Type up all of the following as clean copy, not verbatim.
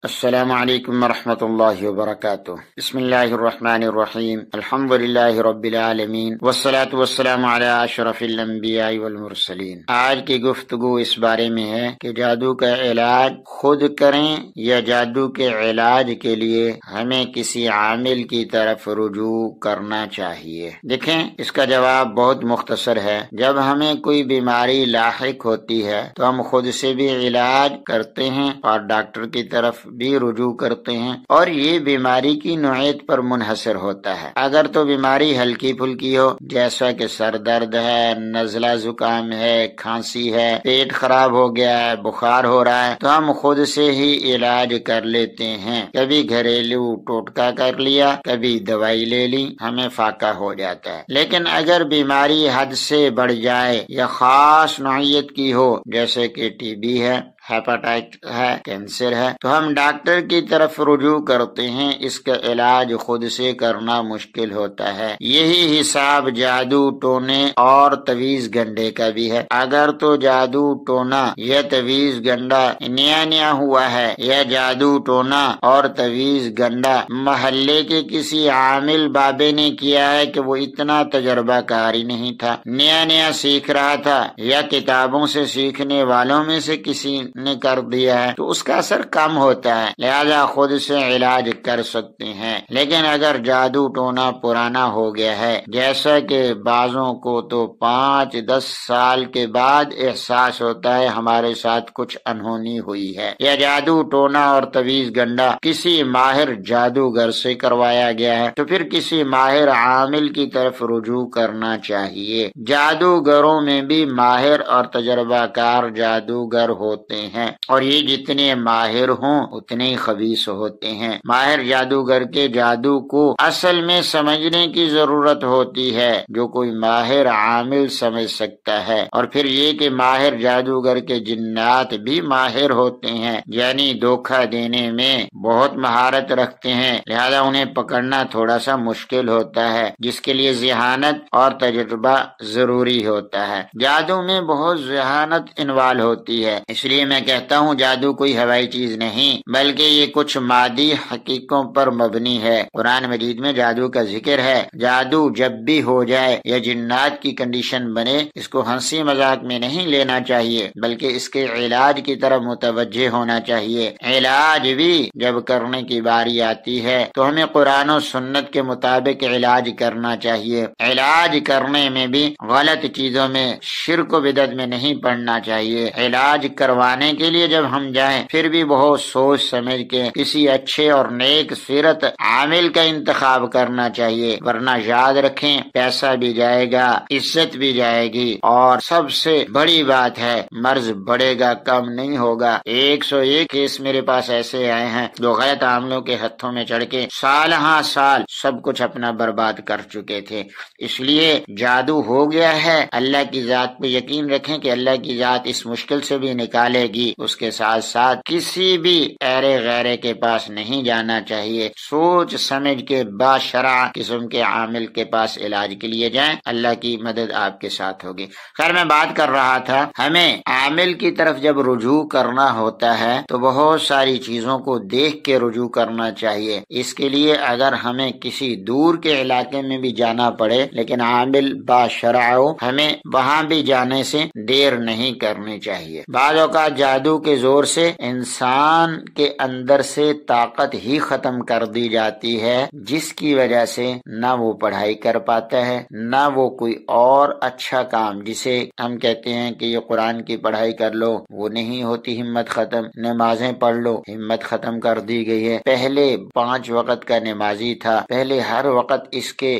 السلام علیکم ورحمۃ اللہ وبرکاتہ۔ بسم اللہ الرحمن الرحیم، الحمد للہ رب العالمین، والصلاة والسلام علی اشرف الانبیاء والمرسلین۔ آج کی گفتگو اس بارے میں ہے کہ جادو کا علاج خود کریں یا جادو کے علاج کے لیے ہمیں کسی عامل کی طرف رجوع کرنا چاہیے۔ دیکھیں، اس کا جواب بہت مختصر ہے۔ جب ہمیں کوئی بیماری لاحق ہوتی ہے تو ہم خود سے بھی علاج کرتے ہیں اور ڈاکٹر کی طرف بھی رجوع کرتے ہیں، اور یہ بیماری کی نوعیت پر منحصر ہوتا ہے۔ اگر تو بیماری ہلکی پھلکی ہو، جیسا کہ سر درد ہے، نزلہ زکام ہے، کھانسی ہے، پیٹ خراب ہو گیا ہے، بخار ہو رہا ہے، تو ہم خود سے ہی علاج کر لیتے ہیں۔ کبھی گھریلو ٹوٹکا کر لیا، کبھی دوائی لے لی، ہمیں فاقہ ہو جاتا ہے۔ لیکن اگر بیماری حد سے بڑھ جائے یا خاص نوعیت کی ہو، جیسے کہ ٹی بی ہے، ہیپاٹائٹ ہے، کینسر ہے، تو ہم ڈاکٹر کی طرف رجوع کرتے ہیں۔ اس کا علاج خود سے کرنا مشکل ہوتا ہے۔ یہی حساب جادو ٹونے اور تویز گنڈے کا بھی ہے۔ اگر تو جادو ٹونا یا تویز گنڈا نیا ہوا ہے، یا جادو ٹونا اور تویز گنڈا محلے کے کسی عامل بابے نے کیا ہے کہ وہ اتنا تجربہ کاری نہیں تھا، نیا سیکھ رہا تھا، یا کتابوں سے سیکھنے والوں میں سے کسی نے کر دیا ہے، تو اس کا اثر کم ہوتا ہے، لہذا خود سے علاج کر سکتے ہیں۔ لیکن اگر جادو ٹونا پرانا ہو گیا ہے، جیسا کہ بعضوں کو تو 5-10 سال کے بعد احساس ہوتا ہے ہمارے ساتھ کچھ انہونی ہوئی ہے، یا جادو ٹونا اور تویز گنڈا کسی ماہر جادوگر سے کروایا گیا ہے، تو پھر کسی ماہر عامل کی طرف رجوع کرنا چاہیے۔ جادوگروں میں بھی ماہر اور تجربہ کار جادوگر ہوتے ہیں، اور یہ جتنے ماہر ہوں اتنے ہی خبیث ہوتے ہیں۔ ماہر جادوگر کے جادو کو اصل میں سمجھنے کی ضرورت ہوتی ہے، جو کوئی ماہر عامل سمجھ سکتا ہے۔ اور پھر یہ کہ ماہر جادوگر کے جنات بھی ماہر ہوتے ہیں، یعنی دھوکہ دینے میں بہت مہارت رکھتے ہیں، لہذا انہیں پکڑنا تھوڑا سا مشکل ہوتا ہے، جس کے لیے ذہانت اور تجربہ ضروری ہوتا ہے۔ جادو میں بہت ذہانت انوالو ہوتی ہے، اس لیے میں کہتا ہوں جادو کوئی ہوائی چیز نہیں، بلکہ یہ کچھ مادی حقیقتوں پر مبنی ہے۔ قرآن مجید میں جادو کا ذکر ہے۔ جادو جب بھی ہو جائے یا جنات کی کنڈیشن بنے، اس کو ہنسی مذاق میں نہیں لینا چاہیے، بلکہ اس کے علاج کی طرف متوجہ ہونا چاہیے۔ علاج بھی جب کرنے کی باری آتی ہے تو ہمیں قرآن و سنت کے مطابق علاج کرنا چاہیے۔ علاج کرنے میں بھی غلط چیزوں میں، شرک و بدعت میں نہیں پڑنا چاہیے۔ علاج کروانے کے لیے جب ہم جائیں، پھر بھی بہت سوچ سمجھ کے کسی اچھے اور نیک سیرت عامل کا انتخاب کرنا چاہیے، ورنہ یاد رکھیں پیسہ بھی جائے گا، عزت بھی جائے گی، اور سب سے بڑی بات ہے مرض بڑھے گا، کم نہیں ہوگا۔ 101 کیس میرے پاس ایسے آئے ہیں جو غلط عاملوں کے ہتھوں میں چڑھ کے سال سب کچھ اپنا برباد کر چکے تھے۔ اس لیے جادو ہو گیا ہے، اللہ کی ذات پہ یقین رکھیں کہ اللہ کی ذات اس مشکل سے بھی نکالے گی۔ اس کے ساتھ ساتھ کسی بھی ایرے غیرے کے پاس نہیں جانا چاہیے، سوچ سمجھ کے باشرع قسم کے عامل کے پاس علاج کے لیے جائیں، اللہ کی مدد آپ کے ساتھ ہوگی۔ خیر، میں بات کر رہا تھا ہمیں عامل کی طرف جب رجوع کرنا ہوتا ہے تو بہت ساری چیزوں کو دیکھ کے رجوع کرنا چاہیے۔ اس کے لیے اگر ہمیں کسی دور کے علاقے میں بھی جانا پڑے لیکن عامل باشرع ہو، ہمیں وہاں بھی جانے سے دیر نہیں کرنی چاہیے۔ بعض اوقات جادو کے زور سے انسان کے اندر سے طاقت ہی ختم کر دی جاتی ہے، جس کی وجہ سے نہ وہ پڑھائی کر پاتا ہے، نہ وہ کوئی اور اچھا کام، جسے ہم کہتے ہیں کہ یہ قرآن کی پڑھائی کر لو، وہ نہیں ہوتی، ہمت ختم، نمازیں پڑھ لو، ہمت ختم کر دی گئی ہے۔ پہلے 5 وقت کا نمازی تھا، پہلے ہر وقت اس کے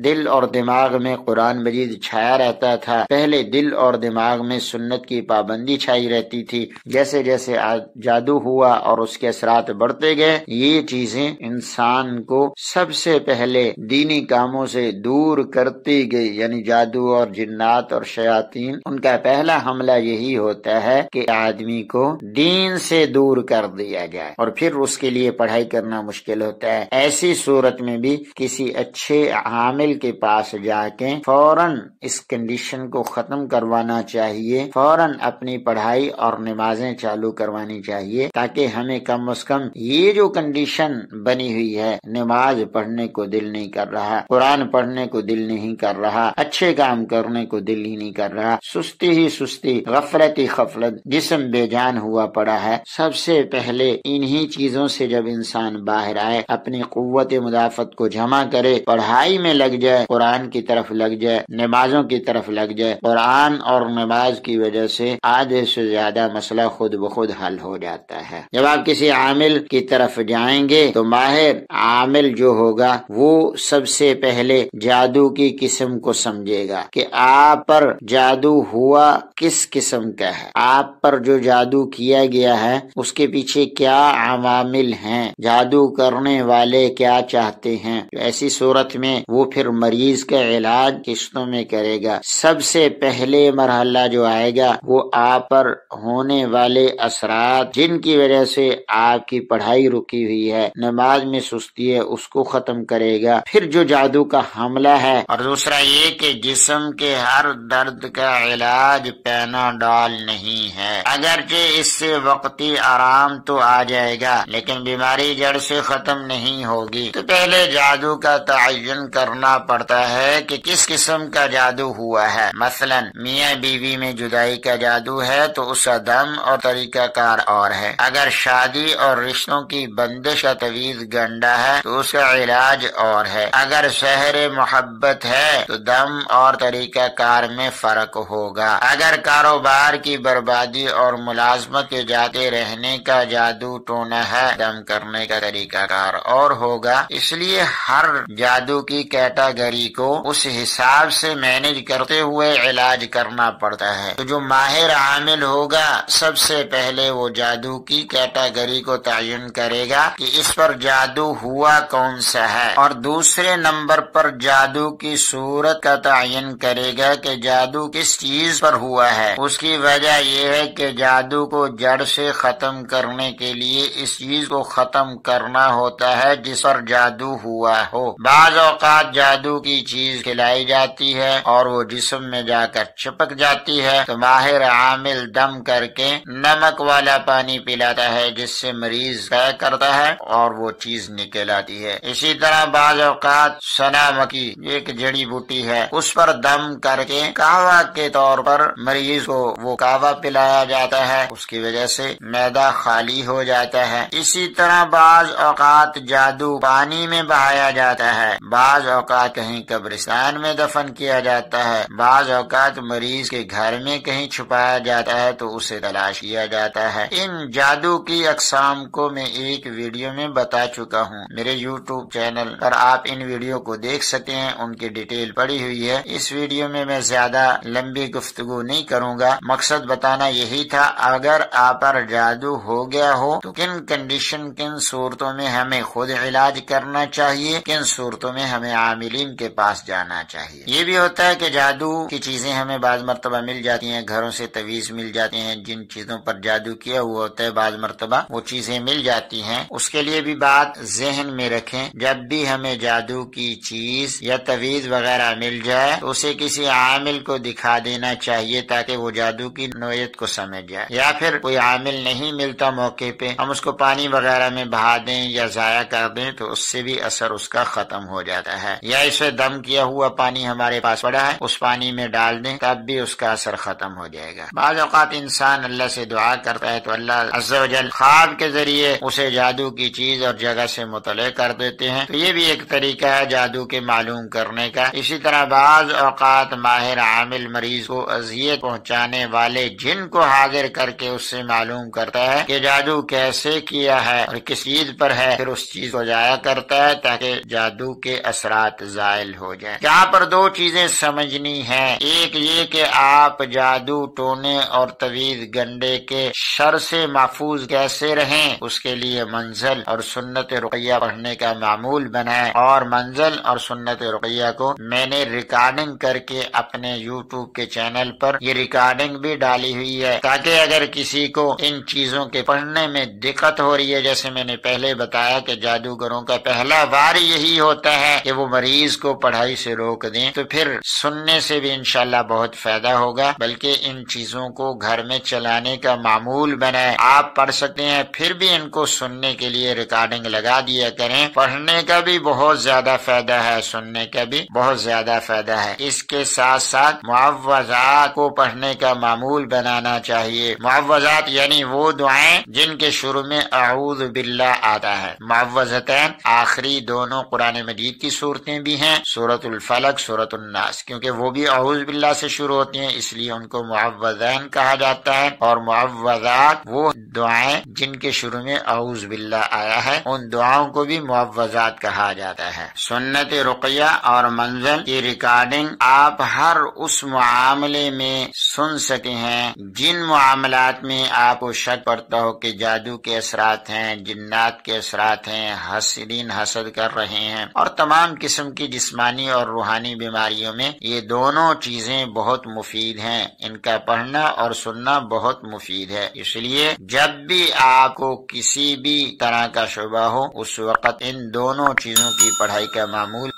دل اور دماغ میں قرآن مجید چھایا رہتا تھا، پہلے دل اور دماغ میں سنت کی پابندی چھائی رہتی تھی۔ جیسے جیسے جادو ہوا اور اس کے اثرات بڑھتے گئے، یہ چیزیں انسان کو سب سے پہلے دینی کاموں سے دور کرتی گئی، یعنی جادو اور جنات اور شیاطین، ان کا پہلا حملہ یہی ہوتا ہے کہ آدمی کو دین سے دور کر دیا جائے، اور پھر اس کے لیے پڑھائی کرنا مشکل ہوتا ہے۔ ایسی صورت میں بھی کسی اچھے عامل کے پاس جا کے فوراً اس کنڈیشن کو ختم کروانا چاہیے، فوراً اپنی پڑھائی اور نمازیں چالو کروانی چاہیے، تاکہ ہمیں کم از کم یہ جو کنڈیشن بنی ہوئی ہے، نماز پڑھنے کو دل نہیں کر رہا، قرآن پڑھنے کو دل نہیں کر رہا، اچھے کام کرنے کو دل ہی نہیں کر رہا، سستی ہی سستی، غفلت ہی غفلت، جسم بے جان ہوا پڑا ہے، سب سے پہلے انہی چیزوں سے جب انسان باہر آئے، اپنی قوت مدافعت کو جمع کرے، پڑھائی میں لگ جائے، قرآن کی طرف لگ جائے، نمازوں کی طرف لگ جائے، قرآن اور نماز کی وجہ سے آدھے سے زیادہ مسئلہ خود بخود حل ہو جاتا ہے۔ جب آپ کسی عامل کی طرف جائیں گے تو ماہر عامل جو ہوگا وہ سب سے پہلے جادو کی قسم کو سمجھے گا کہ آپ پر جادو ہوا کس قسم کا ہے، آپ پر جو جادو کیا گیا ہے اس کے پیچھے کیا عوامل ہیں، جادو کرنے والے کیا چاہتے ہیں۔ ایسی صورت میں وہ پھر مریض کا علاج قسطوں میں کرے گا۔ سب سے پہلے مرحلہ جو آئے گا وہ آپ پر ہونے والے اثرات جن کی وجہ سے آپ کی پڑھائی رکی ہوئی ہے، نماز میں سستی ہے، اس کو ختم کرے گا۔ پھر جو جادو کا حملہ ہے، اور دوسرا یہ کہ جسم کے ہر درد کا علاج پیناڈول نہیں ہے، اگرچہ اس سے وقتی آرام تو آ جائے گا لیکن بیماری جڑ سے ختم نہیں ہوگی۔ تو پہلے جادو کا تعین کرنا پڑتا ہے کہ کس قسم کا جادو ہوا ہے۔ مثلا میاں بیوی میں جدائی کا جادو ہے تو اس کا دم اور طریقہ کار اور ہے، اگر شادی اور رشتوں کی بندش کا طویل گنڈا ہے تو اس کا علاج اور ہے، اگر سحر محبت ہے تو دم اور طریقہ کار میں فرق ہوگا، اگر کاروبار کی بربادی اور ملازمت کے جاتے رہنے کا جادو ٹونا ہے، دم کرنے کا طریقہ کار اور ہوگا۔ اس لیے ہر جادو کی کیٹاگری کو اس حساب سے مینج کرتے ہوئے علاج کرنا پڑتا ہے۔ تو جو ماہر عامل ہوگا سب سے پہلے وہ جادو کی کیٹاگری کو تعین کرے گا کہ اس پر جادو ہوا کون سا ہے، اور دوسرے نمبر پر جادو کی صورت کا تعین کرے گا کہ جادو کس چیز پر ہوا ہے۔ اس کی وجہ یہ ہے کہ جادو کو جڑ سے ختم کرنے کے لیے اس چیز کو ختم کرنا ہوتا ہے جس پر جادو ہوا ہو۔ بعض اوقات جادو کی چیز کھلائی جاتی ہے اور وہ جسم میں جا کر چپک جاتی ہے تو ماہر عامل دم کر کے نمک والا پانی پلاتا ہے جس سے مریض طے کرتا ہے اور وہ چیز نکل آتی ہے۔ اسی طرح بعض اوقات سنا مکی ایک جڑی بوٹی ہے، اس پر دم کر کے کہوا کے طور پر مریض کو وہ کہوا پلایا جاتا ہے، اس کی وجہ سے معدہ خالی ہو جاتا ہے۔ اسی طرح بعض اوقات جادو پانی میں بہایا جاتا ہے، بعض اوقات کہیں قبرستان میں دفن کیا جاتا ہے، بعض اوقات مریض کے گھر میں کہیں چھپایا جاتا ہے تو اسے تلاش کیا جاتا ہے۔ ان جادو کی اقسام کو میں ایک ویڈیو میں بتا چکا ہوں، میرے یوٹیوب چینل پر آپ ان ویڈیو کو دیکھ سکتے ہیں، ان کی ڈیٹیل پڑی ہوئی ہے۔ اس ویڈیو میں میں زیادہ لمبی گفتگو نہیں کروں گا، مقصد بتانا یہی تھا اگر آپ پر جادو ہو گیا ہو تو کن کنڈیشن کن صورتوں میں ہمیں خود علاج کرنا چاہیے، کن صورتوں میں ہمیں عاملین کے پاس جانا چاہیے۔ یہ بھی ہوتا ہے کہ جادو کی چیزیں ہمیں بعض مرتبہ مل جاتی ہیں، گھروں سے تویز مل جاتے ہیں، جن چیزوں پر جادو کیا ہوا ہوتا ہے بعض مرتبہ وہ چیزیں مل جاتی ہیں۔ اس کے لیے بھی بات ذہن میں رکھیں، جب بھی ہمیں جادو کی چیز یا تویز وغیرہ مل جائے تو اسے کسی عامل کو دکھا دینا چاہیے تاکہ وہ جادو کی نوعیت کو سمجھ جائے، یا پھر کوئی عامل نہیں ملتا موقع پہ ہم اس کو پانی وغیرہ میں بہا دیں یا ضائع کر دیں تو اس سے بھی اثر اس کا ختم ہو جاتا ہے، یا اسے دم کیا ہوا پانی ہمارے پاس پڑا ہے اس پانی میں ڈال دیں تب بھی اس کا اثر ختم ہو جائے گا۔ بعض اوقات انسان اللہ سے دعا کرتا ہے تو اللہ عز و جل خواب کے ذریعے اسے جادو کی چیز اور جگہ سے مطلع کر دیتے ہیں، تو یہ بھی ایک طریقہ ہے جادو کے معلوم کرنے کا۔ اسی طرح بعض اوقات ماہر عامل مریض کو اذیت پہنچانے والے جن کو حاضر کر کے اس سے معلوم کرتا ہے کہ جادو کیسے کیا ہے اور کس چیز پر ہے، پھر اس چیز کو ضائع کرتا ہے تاکہ جادو کے اثرات زائل ہو جائیں۔ یہاں پر دو چیزیں سمجھنی ہیں، ایک یہ کہ آپ جادو ٹونے اور طویل گنڈے کے شر سے محفوظ کیسے رہیں، اس کے لیے منزل اور سنت رقیہ پڑھنے کا معمول بنائیں، اور منزل اور سنت رقیہ کو میں نے ریکارڈنگ کر کے اپنے یوٹیوب کے چینل پر یہ ریکارڈنگ بھی ڈالی ہوئی ہے تاکہ اگر کسی کو ان چیزوں کے پڑھنے میں دقت ہو رہی ہے، جیسے میں نے پہلے بتایا کہ جادوگروں کا پہلا وار یہی ہوتا ہے کہ وہ مریض کو پڑھائی سے روک دیں، تو پھر سننے سے بھی انشاءاللہ بہت فائدہ ہوگا، بلکہ ان چیزوں کو گھر میں میں چلانے کا معمول بنائے۔ آپ پڑھ سکتے ہیں، پھر بھی ان کو سننے کے لیے ریکارڈنگ لگا دیا کریں۔ پڑھنے کا بھی بہت زیادہ فائدہ ہے، سننے کا بھی بہت زیادہ فائدہ ہے۔ اس کے ساتھ ساتھ معوذات کو پڑھنے کا معمول بنانا چاہیے۔ معوذات یعنی وہ دعائیں جن کے شروع میں اعوذ باللہ آتا ہے۔ معوذتین آخری دونوں قرآن مجید کی صورتیں بھی ہیں، سورۃ الفلق، سورۃ الناس، کیونکہ وہ بھی اعوذ باللہ سے شروع ہوتی ہیں، اس لیے ان کو معوذین کہا جاتا ہے۔ اور معوذات وہ دعائیں جن کے شروع میں اعوذ باللہ آیا ہے، ان دعاؤں کو بھی معوذات کہا جاتا ہے۔ سنت رقیہ اور منزل کی ریکارڈنگ آپ ہر اس معاملے میں سن سکتے ہیں جن معاملات میں آپ کو شک پڑتا ہو کہ جادو کے اثرات ہیں، جنات کے اثرات ہیں، حاسدین حسد کر رہے ہیں، اور تمام قسم کی جسمانی اور روحانی بیماریوں میں یہ دونوں چیزیں بہت مفید ہیں۔ ان کا پڑھنا اور سننا بہت مفید ہے۔ اس لیے جب بھی آپ کو کسی بھی طرح کا شبہ ہو، اس وقت ان دونوں چیزوں کی پڑھائی کا معمول